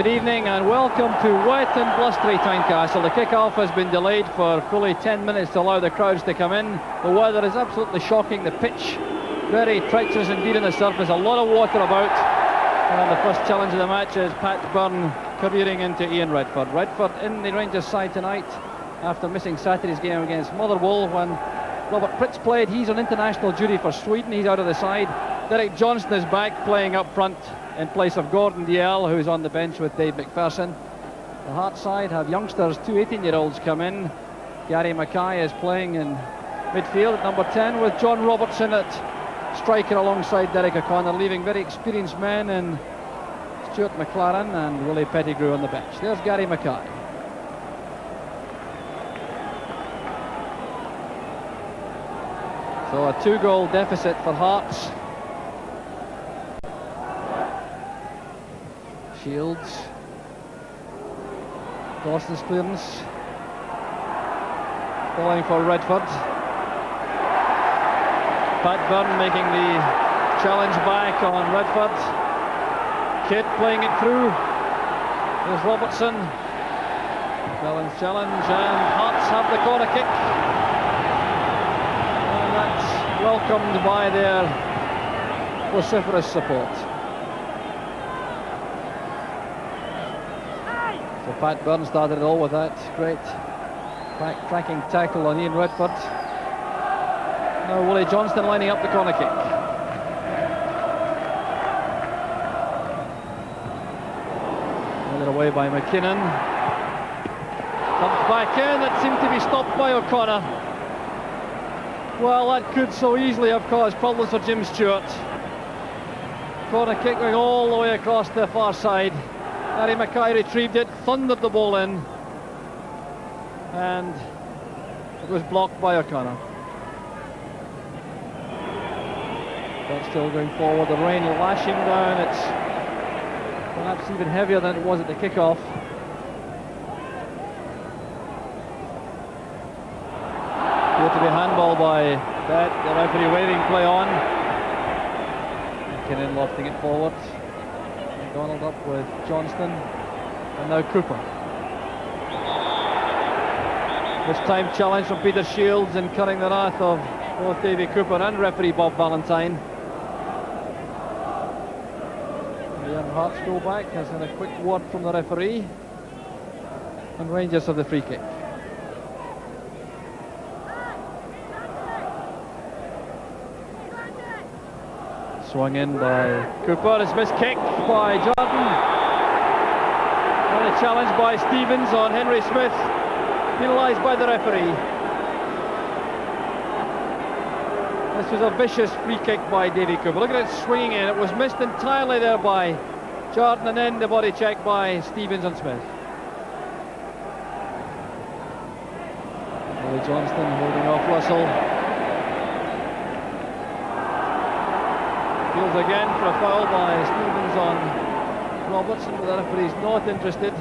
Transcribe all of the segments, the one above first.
good evening and welcome to wet and blustery Tynecastle. The kick-off has been delayed for fully 10 minutes to allow the crowds to come in. The weather is absolutely shocking. The pitch, very treacherous indeed on the surface. A lot of water about. And the first challenge of the match is Pat Byrne careering into Ian Redford. Redford in the Rangers side tonight after missing Saturday's game against Motherwell when Robert Pritz played. He's on international duty for Sweden. He's out of the side. Derek Johnston is back playing up front in place of Gordon Dalziel, who's on the bench with Dave McPherson. The Hearts side have youngsters, two 18-year-olds come in. Gary Mackay is playing in midfield at number 10 with John Robertson at striker alongside Derek O'Connor, leaving very experienced men in Stuart McLaren and Willie Pettigrew on the bench. There's Gary Mackay. So a 2-goal deficit for Hearts. Shields. Dawson's clearance. Falling for Redford. Pat Byrne making the challenge back on Redford. Kidd playing it through. There's Robertson. Bellens challenge and Hearts have the corner kick. And that's welcomed by their vociferous support. So Pat Byrne started it all with that great back-tracking tackle on Ian Redford. Now Willie Johnston lining up the corner kick. Handed away by McKinnon. Comes back in, that seemed to be stopped by O'Connor. Well, that could so easily have caused problems for Jim Stewart. Corner kick going all the way across the far side. Gary Mackay retrieved it, thundered the ball in, and it was blocked by O'Connor. But still going forward, the rain lashing down. It's perhaps even heavier than it was at the kick-off. Appeared to be handball by Bet, the referee waving play on. McKinnon lofting it forward. McDonald up with Johnston, and now Cooper. This time challenge from Peter Shields, incurring the wrath of both Davy Cooper and referee Bob Valentine. The young Hearts go back, has had a quick word from the referee, and Rangers have the free kick. Swung in by Cooper, it's missed kick by Jordan. And a challenge by Stevens on Henry Smith, penalised by the referee. This was a vicious free kick by Davy Cooper. Look at it swinging in, it was missed entirely there by Jordan, and then the body check by Stevens and Smith. Willie Johnston holding off Russell. Fields again for a foul by Stevens on Robertson, but the referee's not interested.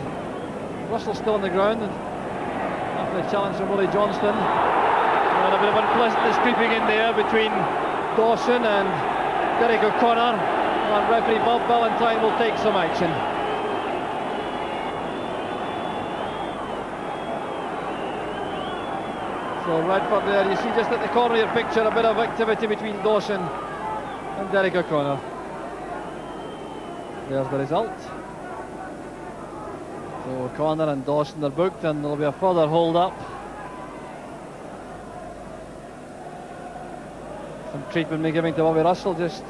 Russell still on the ground after the challenge from Willie Johnston. And a bit of unpleasantness creeping in there between Dawson and Derek O'Connor, and referee Bob Valentine will take some action. So Redford there, you see just at the corner of your picture a bit of activity between Dawson and Derek O'Connor. There's the result. So O'Connor and Dawson are booked, and there'll be a further hold up. Some treatment may be given to Bobby Russell just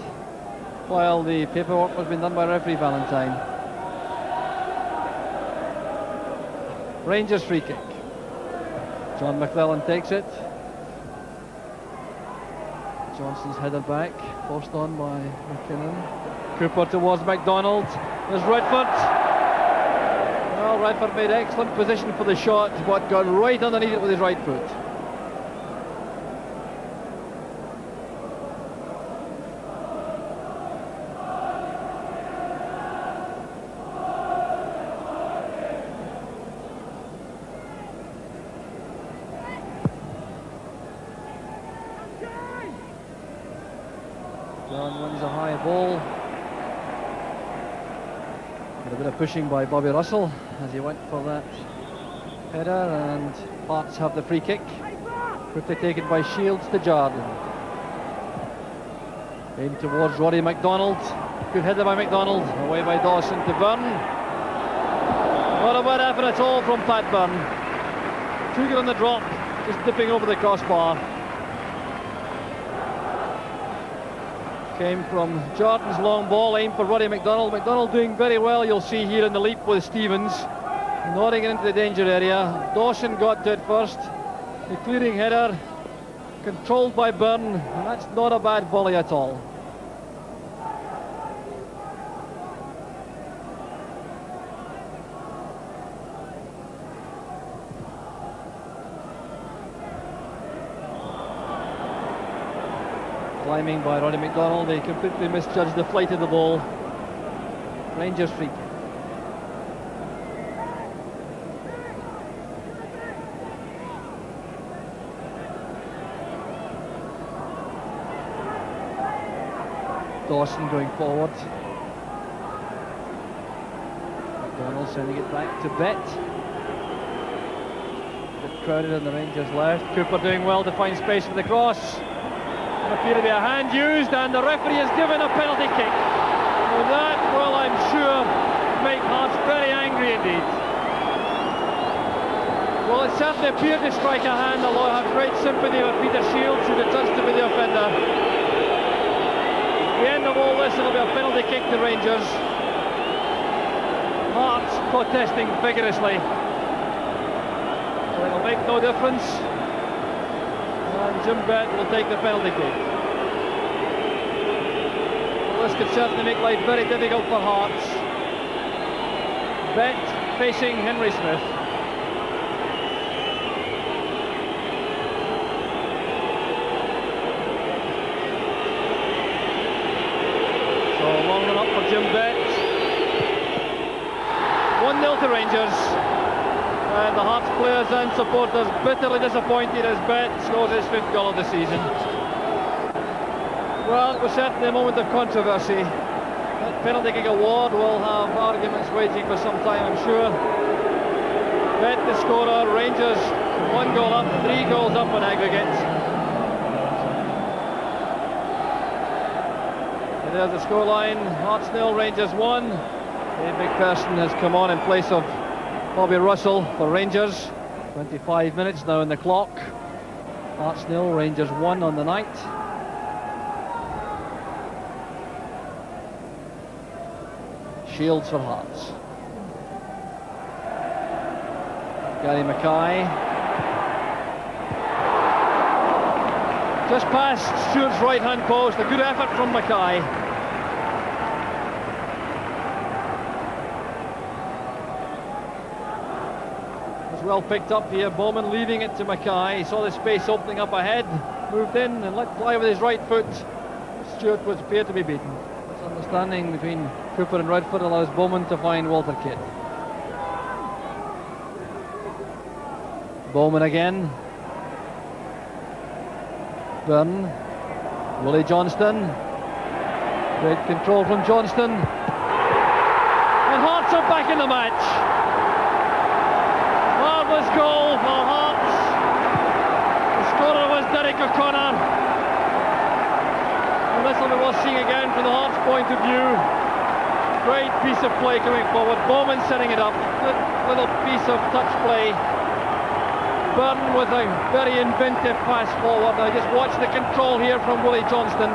while the paperwork was being done by referee Valentine. Rangers free kick. John McClellan takes it. Johnson's headed back, forced on by McKinnon. Cooper towards McDonald. There's Redford. Well, Redford made excellent position for the shot, but got right underneath it with his right foot. John wins a high ball. A bit of pushing by Bobby Russell as he went for that header, and Hearts have the free kick. Quickly taken by Shields to Jardine. In towards Roddy McDonald. Good header by McDonald. Away by Dawson to Byrne. Not a bad effort at all from Pat Byrne. Too good on the drop, just dipping over the crossbar. Came from Jordan's long ball, aimed for Roddy McDonald. McDonald doing very well, you'll see here in the leap with Stevens. Nodding into the danger area. Dawson got to it first. The clearing header, controlled by Byrne, and that's not a bad volley at all. Climbing by Roddy McDonald, they completely misjudged the flight of the ball. Rangers free kick. Dawson going forward. McDonald sending it back to Bet. A bit crowded on the Rangers left. Cooper doing well to find space for the cross. There appear to be a hand used, and the referee has given a penalty kick. Well, that will, I'm sure, make Hearts very angry indeed. Well, it certainly appeared to strike a hand, although I have great sympathy with Peter Shields, who deserves to be the offender. At the end of all this, it'll be a penalty kick to Rangers. Hearts protesting vigorously. So it'll make no difference. And Jim Bett will take the penalty kick. Well, this could certainly make life very difficult for Hearts. Bett facing Henry Smith. So long run up for Jim Bett. 1-0 to Rangers. And the Hearts players and supporters bitterly disappointed as Bett scores his 5th goal of the season. Well, it was certainly a moment of controversy. That penalty kick award will have arguments waging for some time, I'm sure. Bett the scorer, Rangers 1 goal up, 3 goals up on aggregate. And there's the scoreline, Hearts 0, Rangers 1. Dave McPherson has come on in place of Bobby Russell for Rangers. 25 minutes now in the clock. Hearts 0, Rangers 1 on the night. Shields for Hearts. Gary Mackay. Just past Stewart's right hand post. A good effort from Mackay. Well picked up here, Bowman leaving it to Mackay. He saw the space opening up ahead, moved in and let fly with his right foot. Stewart would appear to be beaten. This understanding between Cooper and Redford allows Bowman to find Walter Kidd. Bowman again. Byrne. Willie Johnston. Great control from Johnston. And Hearts are back in the match. Marvellous goal for Hearts. The scorer was Derek O'Connor. And this will be worth seeing again from the Hearts point of view. Great piece of play coming forward. Bowman setting it up. Little piece of touch play. Byrne with a very inventive pass forward. I just watch the control here from Willie Johnston.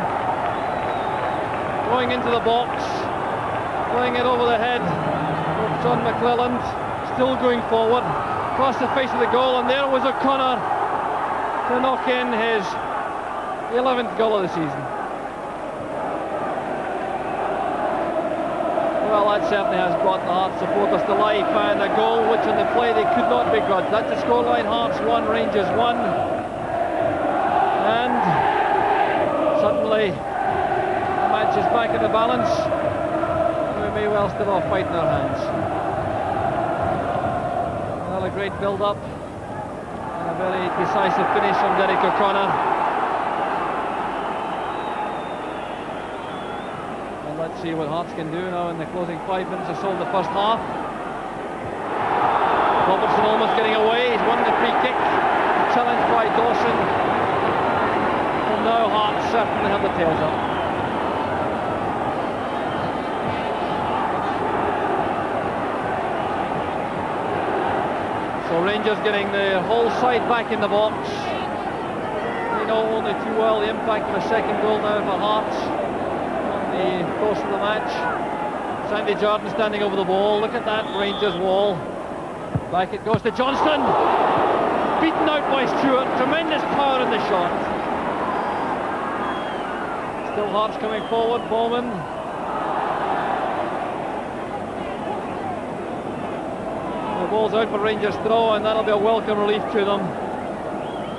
Going into the box. Playing it over the head of John McClelland. Still going forward. Across the face of the goal, and there was O'Connor to knock in his 11th goal of the season. Well, that certainly has brought the Hearts supporters to life, and a goal which in the play they could not begrudge. That's the scoreline, Hearts 1, Rangers 1. And suddenly the match is back in the balance. We may well still have a fight in our hands. A great build-up and a very decisive finish from Derek O'Connor. And let's Let's see what Hearts can do now in the closing 5 minutes or so of the first half. Robertson almost getting away. He's won the free kick. Challenged by Dawson. And now Hearts certainly have the tails up. So Rangers getting the whole side back in the box. They know only too well the impact of a second goal now for Hearts on the course of the match. Sandy Jardine standing over the ball. Look at that Rangers wall. Back it goes to Johnston. Beaten out by Stewart. Tremendous power in the shot. Still Hearts coming forward. Bowman. The ball's out for Rangers throw, and that'll be a welcome relief to them.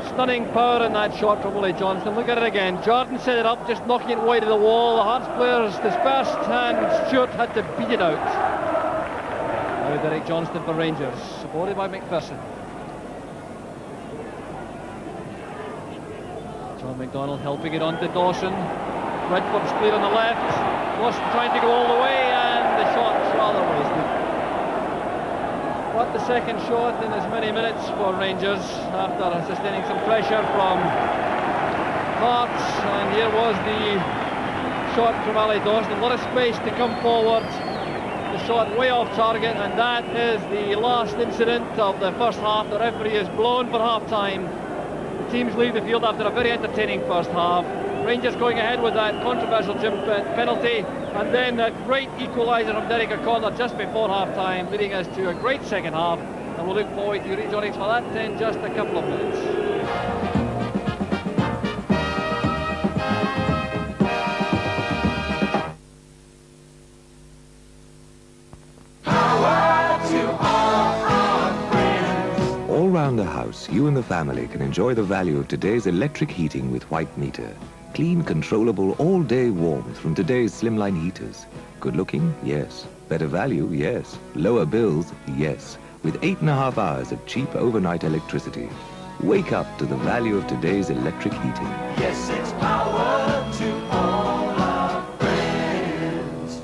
Stunning power in that shot from Willie Johnston. Look at it again. Jardine set it up, just knocking it wide of the wall. The Hearts players dispersed, and Stewart had to beat it out. Now Derek Johnston for Rangers, supported by McPherson. John McDonald helping it on to Dawson. Redford's clear on the left. Dawson trying to go all the way, and the shot's rather wasted. But the second shot in as many minutes for Rangers after sustaining some pressure from Hearts. And here was the shot from Ali Dawson. A lot of space to come forward. The shot way off target, and that is the last incident of the first half. The referee is blown for half-time. The teams leave the field after a very entertaining first half. Rangers going ahead with that controversial Jim penalty, and then that great equaliser from Derek O'Connor just before half-time, leading us to a great second half, and we'll look forward to you rejoining for that in just a couple of minutes. All round the house, you and the family can enjoy the value of today's electric heating with White Meter. Clean, controllable, all-day warmth from today's slimline heaters. Good looking? Yes. Better value? Yes. Lower bills? Yes. With 8.5 hours of cheap overnight electricity. Wake up to the value of today's electric heating. Yes, it's power to all our friends.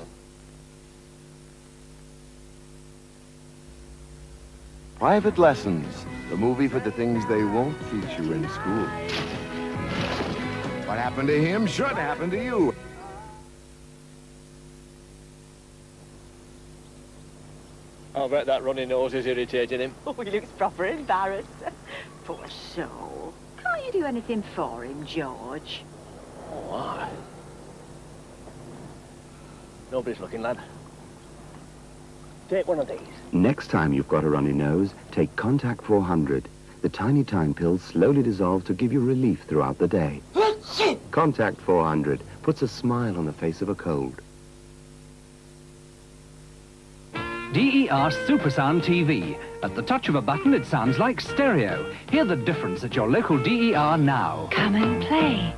Private Lessons, the movie for the things they won't teach you in school. What happened to him should happen to you. I'll bet that runny nose is irritating him. Oh, he looks proper embarrassed. Poor soul. Can't you do anything for him, George? Oh, aye. Nobody's looking, lad. Take one of these. Next time you've got a runny nose, take Contact 400. The tiny time pills slowly dissolve to give you relief throughout the day. Contact 400 puts a smile on the face of a cold. DER Supersound TV. At the touch of a button, it sounds like stereo. Hear the difference at your local DER now. Come and play.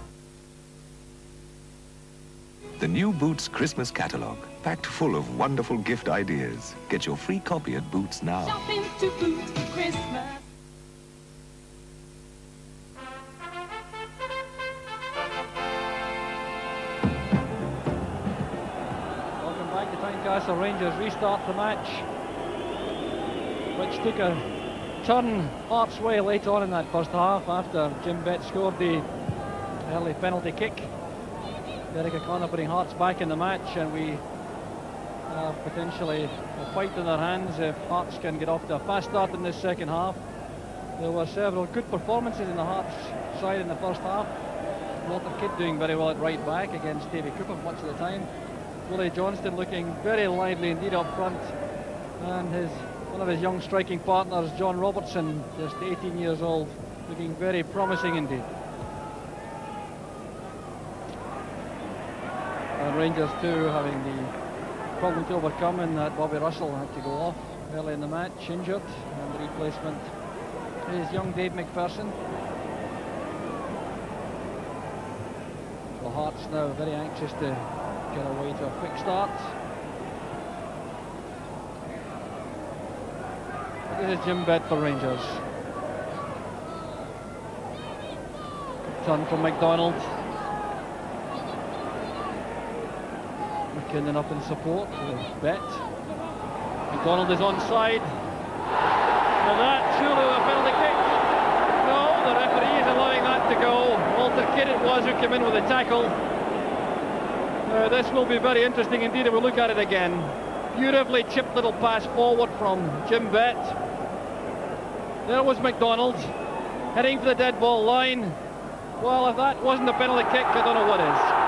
The new Boots Christmas catalogue, packed full of wonderful gift ideas. Get your free copy at Boots now. Shopping to Boots for Christmas. Welcome back to Tynecastle. Rangers restart the match, which took a turn Hearts' way late on in that first half after Jim Betts scored the early penalty kick. Derek O'Connor putting Hearts back in the match, and we have potentially a fight in their hands if Hearts can get off to a fast start in this second half. There were several good performances in the Hearts side in the first half. Walter Kidd doing very well at right back against Davy Cooper much of the time. Willie Johnston looking very lively indeed up front, and one of his young striking partners, John Robertson, just 18 years old, looking very promising indeed. And Rangers too having the problem to overcome in that Bobby Russell had to go off early in the match, injured, and the replacement is young Dave McPherson. The Hearts now very anxious to get away to a quick start. This is Jim Bett for Rangers. Turn from McDonald. Chinning up in support with Bet. McDonald is onside. Well, that surely a penalty kick. No, the referee is allowing that to go. Walter Kidd it was who came in with the tackle. This will be very interesting indeed if we look at it again. Beautifully chipped little pass forward from Jim Bet. There was McDonald heading for the dead ball line. Well, if that wasn't a penalty kick, I don't know what is.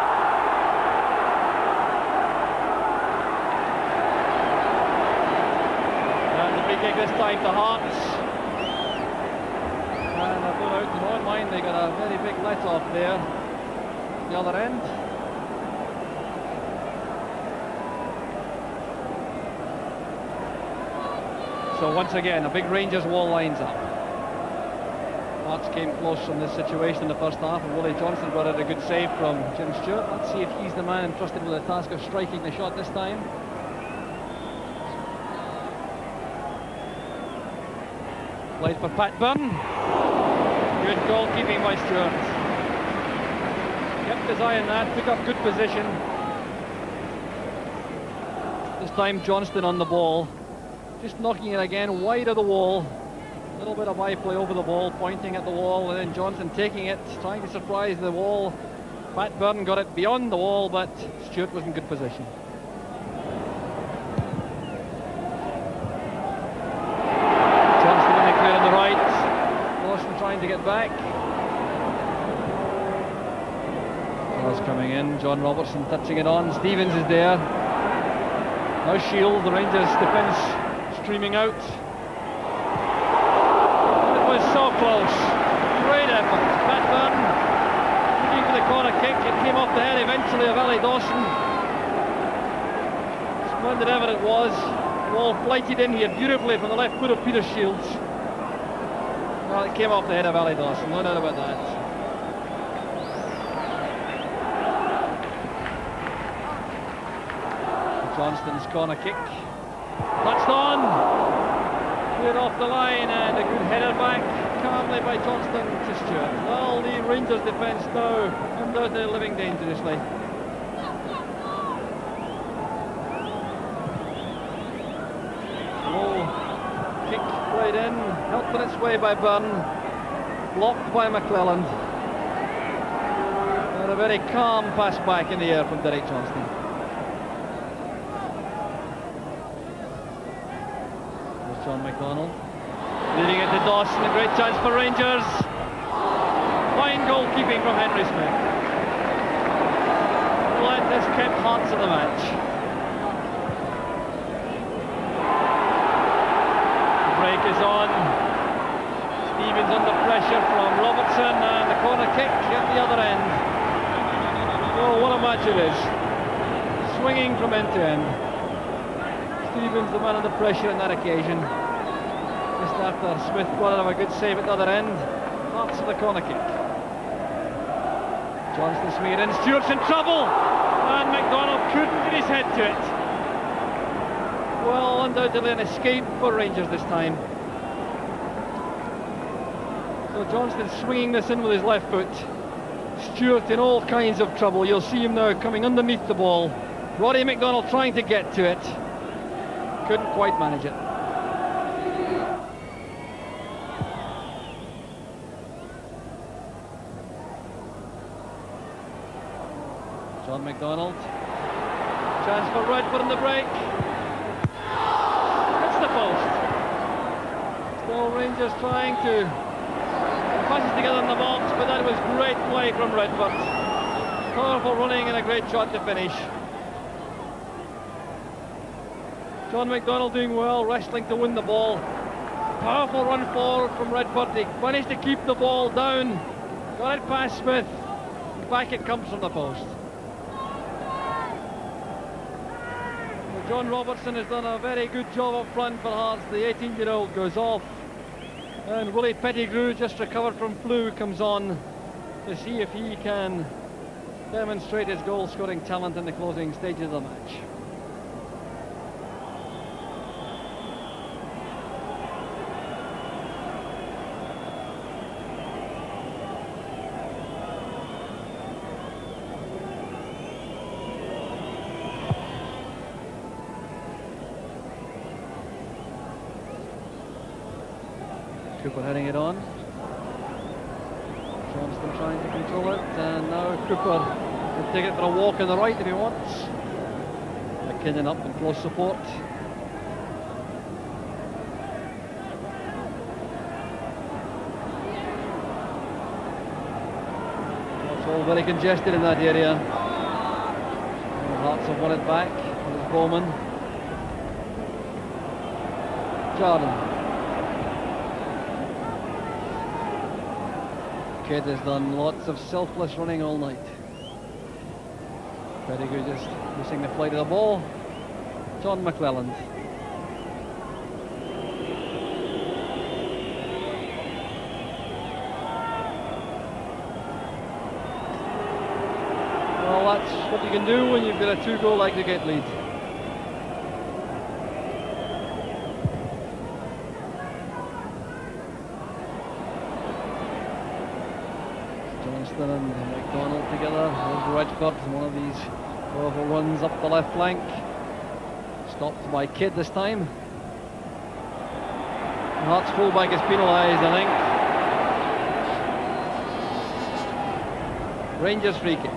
And the free kick this time to Hearts. And they've gone out to my mind, they got a very big let off there. The other end. So once again, a big Rangers wall lines up. Hearts came close from this situation in the first half, and Willie Johnston brought out a good save from Jim Stewart. Let's see if he's the man entrusted with the task of striking the shot this time. Played for Pat Byrne. Good goalkeeping by Stewart. Kept his eye on that, took up good position. This time Johnston on the ball. Just knocking it again wide of the wall. A little bit of eye play over the ball, pointing at the wall, and then Johnston taking it, trying to surprise the wall. Pat Byrne got it beyond the wall, but Stewart was in good position. Johnston in the clear on the right. Lawson trying to get back. Cross coming in. John Robertson touching it on. Stevens is there. Now Shield, the Rangers defence streaming out. It was so close. Great effort. Pat Byrne looking for the corner kick. It came off the head eventually of Ali Dawson. Splendid effort it was. The ball flighted in here beautifully from the left foot of Peter Shields. Well, it came off the head of Ali Dawson, no doubt about that. Johnston's corner kick. Touched on. Cleared off the line and a good header back calmly by Johnston to Stewart. Well, the Rangers defence now undoubtedly living dangerously. Low kick played in, helped on its way by Byrne, blocked by McClelland. And a very calm pass back in the air from Derek Johnston. John McDonald leading it to Dawson, a great chance for Rangers. Fine goalkeeping from Henry Smith. This kept Hearts in the match. The break is on. Stevens under pressure from Robertson, and the corner kick at the other end. Oh, what a match it is. Swinging from end to end. Stevens the man under pressure on that occasion. Just after Smith got out of a good save at the other end. Hearts of the corner kick. Johnston swinging it in. Stewart's in trouble! And McDonald couldn't get his head to it. Well, undoubtedly an escape for Rangers this time. So Johnston swinging this in with his left foot. Stewart in all kinds of trouble. You'll see him now coming underneath the ball. Roddy McDonald trying to get to it. Couldn't quite manage it. John McDonald. Chance for Redford in the break. Hits the post. Still Rangers trying to pass it together in the box, but that was great play from Redford. Powerful running and a great shot to finish. John McDonald doing well, wrestling to win the ball. Powerful run forward from Redford. He managed to keep the ball down. Got it past Smith. Back it comes from the post. Well, John Robertson has done a very good job up front for Hearts. The 18-year-old goes off. And Willie Pettigrew, just recovered from flu, comes on to see if he can demonstrate his goal-scoring talent in the closing stages of the match. Cooper heading it on. Johnston trying to control it, and now Cooper can take it for a walk on the right if he wants. McKinnon up in close support. It's all very congested in that area. And Hearts have won it back. There's Bowman. Jordan. Kidd has done lots of selfless running all night. Pettigrew just missing the flight of the ball. John McClelland. Well, that's what you can do when you've got a 2-goal aggregate lead. Johnston and McDonald together. There's Redford, one of these powerful runs up the left flank. Stopped by Kidd this time. Hearts fullback is penalised, I think. Rangers free kick.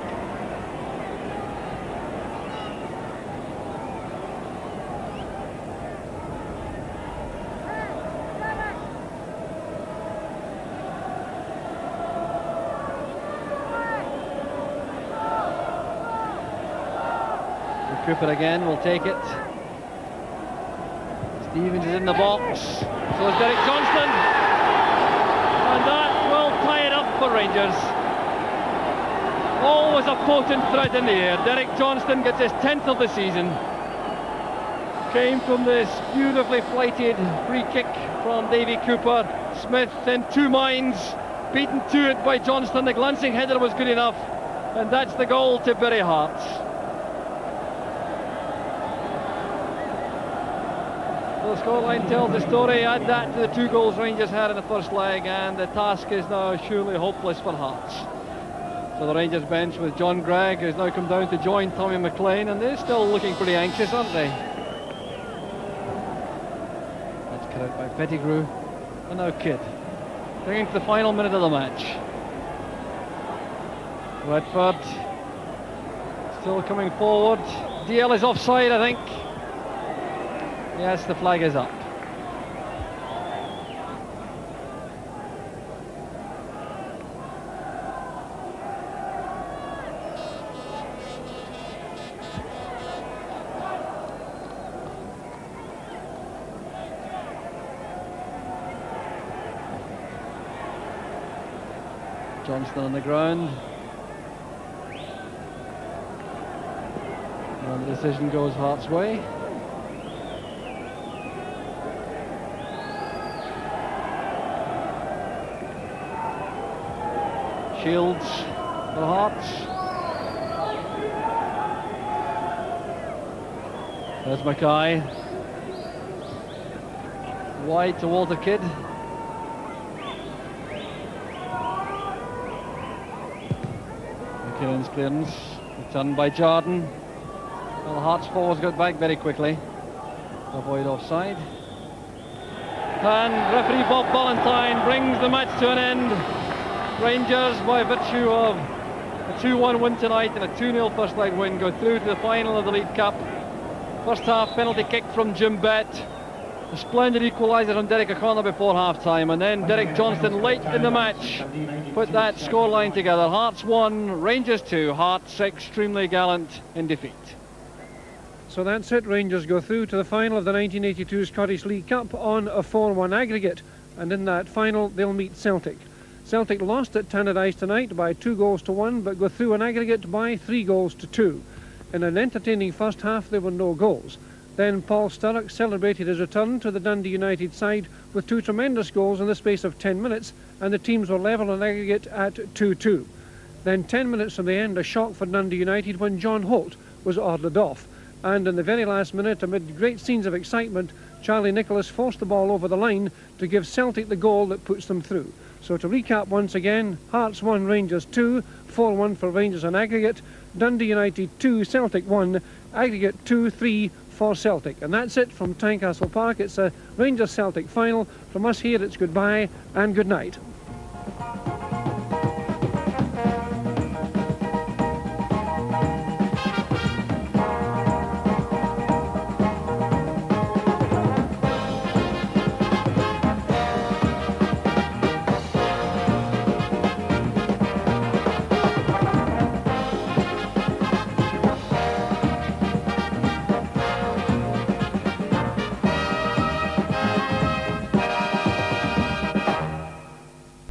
Cooper again will take it. Stevens is in the box. So is Derek Johnston. And that will tie it up for Rangers. Always a potent threat in the air. Derek Johnston gets his 10th of the season. Came from this beautifully flighted free kick from Davy Cooper. Smith in two minds. Beaten to it by Johnston. The glancing header was good enough. And that's the goal to Bury Hearts. The scoreline tells the story. Add that to the 2 goals Rangers had in the first leg, and the task is now surely hopeless for Hearts. So the Rangers bench with John Gregg has now come down to join Tommy McLean, and they're still looking pretty anxious, aren't they? That's cut out by Pettigrew, and now Kidd. Bringing to the final minute of the match. Redford still coming forward. DL is offside, I think. Yes, the flag is up. Johnston on the ground. And the decision goes Hearts' way. Shields for Hearts. There's Mackay. Wide to Walter Kidd. McKinnon's clearance. Returned by Jordan. Well, the Hearts forwards got back very quickly. Avoid offside. And referee Bob Ballantyne brings the match to an end. Rangers, by virtue of a 2-1 win tonight and a 2-0 first leg win, go through to the final of the League Cup. First half penalty kick from Jim Bett. A splendid equaliser from Derek O'Connor before half-time, and then Derek Johnston late in the match put that scoreline together. Hearts 1, Rangers 2, Hearts extremely gallant in defeat. So that's it. Rangers go through to the final of the 1982 Scottish League Cup on a 4-1 aggregate, and in that final they'll meet Celtic. Celtic lost at Tannadice tonight by 2-1, but go through an aggregate by 3-2. In an entertaining first half, there were no goals. Then Paul Sturrock celebrated his return to the Dundee United side with 2 tremendous goals in the space of 10 minutes, and the teams were level on aggregate at 2-2. Then 10 minutes from the end, a shock for Dundee United when John Holt was ordered off. And in the very last minute, amid great scenes of excitement, Charlie Nicholas forced the ball over the line to give Celtic the goal that puts them through. So to recap once again, Hearts 1, Rangers 2, 4-1 for Rangers on aggregate, Dundee United 2, Celtic 1, aggregate 2-3 for Celtic. And that's it from Tynecastle Park. It's a Rangers Celtic final. From us here, it's goodbye and good night.